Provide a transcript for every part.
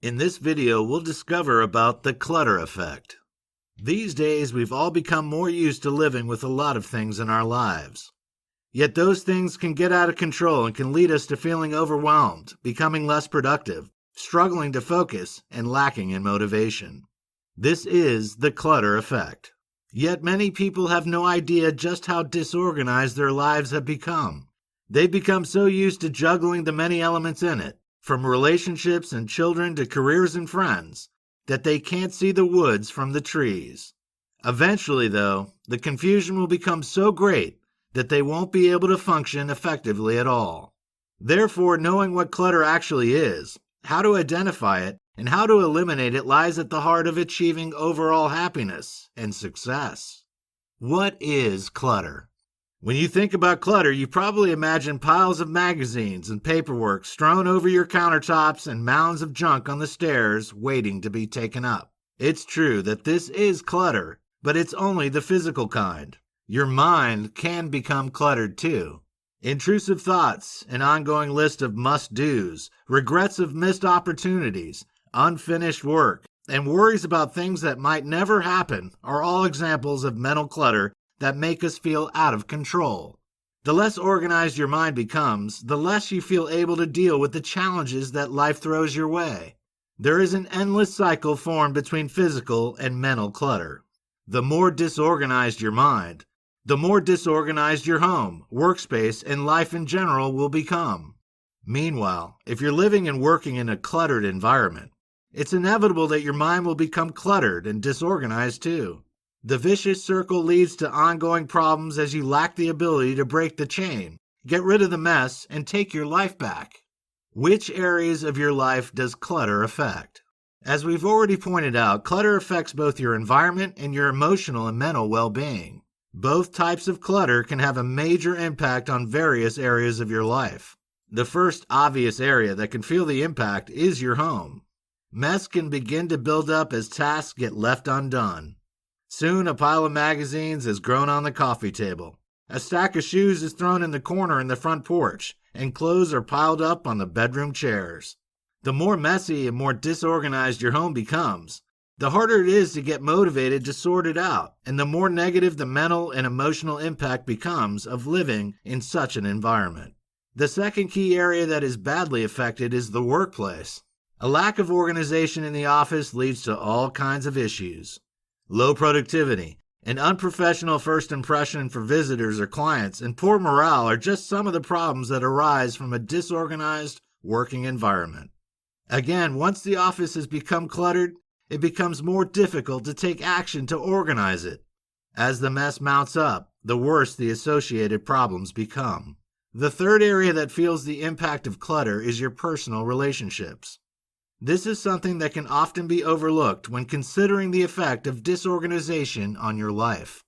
In this video, we'll discover about the clutter effect. These days, we've all become more used to living with a lot of things in our lives. Yet those things can get out of control and can lead us to feeling overwhelmed, becoming less productive, struggling to focus, and lacking in motivation. This is the clutter effect. Yet many people have no idea just how disorganized their lives have become. They've become so used to juggling the many elements in it, from relationships and children to careers and friends, that they can't see the woods from the trees. Eventually, though, the confusion will become so great that they won't be able to function effectively at all. Therefore, knowing what clutter actually is, how to identify it, and how to eliminate it lies at the heart of achieving overall happiness and success. What is clutter? When you think about clutter, you probably imagine piles of magazines and paperwork strewn over your countertops and mounds of junk on the stairs waiting to be taken up. It's true that this is clutter, but it's only the physical kind. Your mind can become cluttered too. Intrusive thoughts, an ongoing list of must-dos, regrets of missed opportunities, unfinished work, and worries about things that might never happen are all examples of mental clutter that make us feel out of control. The less organized your mind becomes, the less you feel able to deal with the challenges that life throws your way. There is an endless cycle formed between physical and mental clutter. The more disorganized your mind, the more disorganized your home, workspace, and life in general will become. Meanwhile, if you're living and working in a cluttered environment, it's inevitable that your mind will become cluttered and disorganized too. The vicious circle leads to ongoing problems as you lack the ability to break the chain, get rid of the mess, and take your life back. Which areas of your life does clutter affect? As we've already pointed out, clutter affects both your environment and your emotional and mental well-being. Both types of clutter can have a major impact on various areas of your life. The first obvious area that can feel the impact is your home. Mess can begin to build up as tasks get left undone. Soon a pile of magazines has grown on the coffee table. A stack of shoes is thrown in the corner in the front porch, and clothes are piled up on the bedroom chairs. The more messy and more disorganized your home becomes, the harder it is to get motivated to sort it out, and the more negative the mental and emotional impact becomes of living in such an environment. The second key area that is badly affected is the workplace. A lack of organization in the office leads to all kinds of issues. Low productivity, an unprofessional first impression for visitors or clients, and poor morale are just some of the problems that arise from a disorganized working environment. Again, once the office has become cluttered, it becomes more difficult to take action to organize it. As the mess mounts up, the worse the associated problems become. The third area that feels the impact of clutter is your personal relationships. This is something that can often be overlooked when considering the effect of disorganization on your life.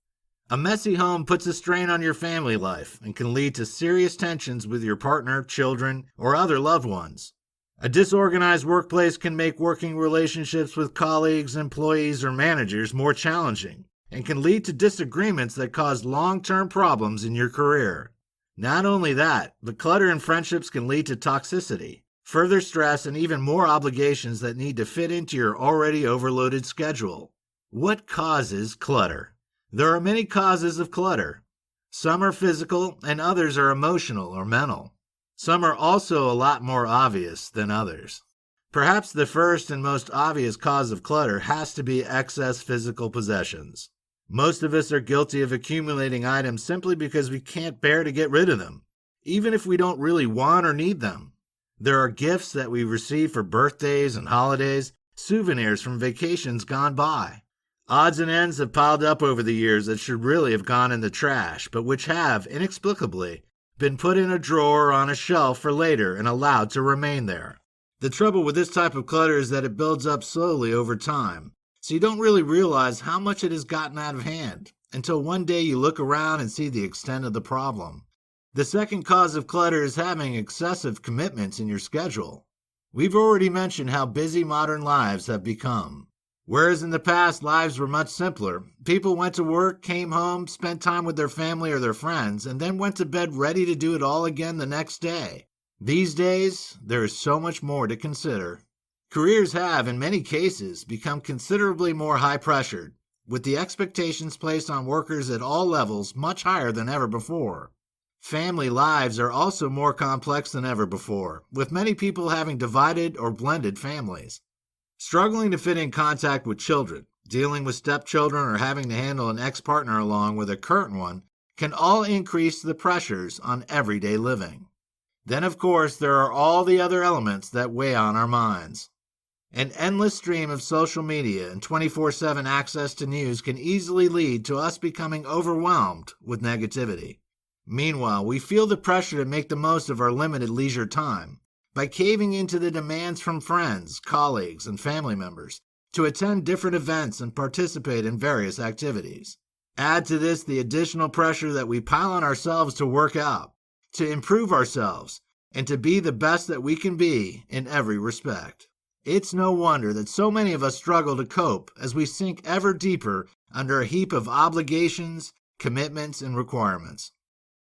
A messy home puts a strain on your family life and can lead to serious tensions with your partner, children, or other loved ones. A disorganized workplace can make working relationships with colleagues, employees, or managers more challenging and can lead to disagreements that cause long-term problems in your career. Not only that, but clutter in friendships can lead to toxicity, further stress, and even more obligations that need to fit into your already overloaded schedule. What causes clutter? There are many causes of clutter. Some are physical and others are emotional or mental. Some are also a lot more obvious than others. Perhaps the first and most obvious cause of clutter has to be excess physical possessions. Most of us are guilty of accumulating items simply because we can't bear to get rid of them, even if we don't really want or need them. There are gifts that we receive for birthdays and holidays, souvenirs from vacations gone by. Odds and ends have piled up over the years that should really have gone in the trash, but which have, inexplicably, been put in a drawer or on a shelf for later and allowed to remain there. The trouble with this type of clutter is that it builds up slowly over time, so you don't really realize how much it has gotten out of hand until one day you look around and see the extent of the problem. The second cause of clutter is having excessive commitments in your schedule. We've already mentioned how busy modern lives have become. Whereas in the past, lives were much simpler. People went to work, came home, spent time with their family or their friends, and then went to bed ready to do it all again the next day. These days, there is so much more to consider. Careers have, in many cases, become considerably more high-pressured, with the expectations placed on workers at all levels much higher than ever before. Family lives are also more complex than ever before, with many people having divided or blended families. Struggling to fit in contact with children, dealing with stepchildren, or having to handle an ex-partner along with a current one can all increase the pressures on everyday living. Then, of course, there are all the other elements that weigh on our minds. An endless stream of social media and 24/7 access to news can easily lead to us becoming overwhelmed with negativity. Meanwhile, we feel the pressure to make the most of our limited leisure time by caving into the demands from friends, colleagues, and family members to attend different events and participate in various activities. Add to this the additional pressure that we pile on ourselves to work out, to improve ourselves, and to be the best that we can be in every respect. It's no wonder that so many of us struggle to cope as we sink ever deeper under a heap of obligations, commitments, and requirements.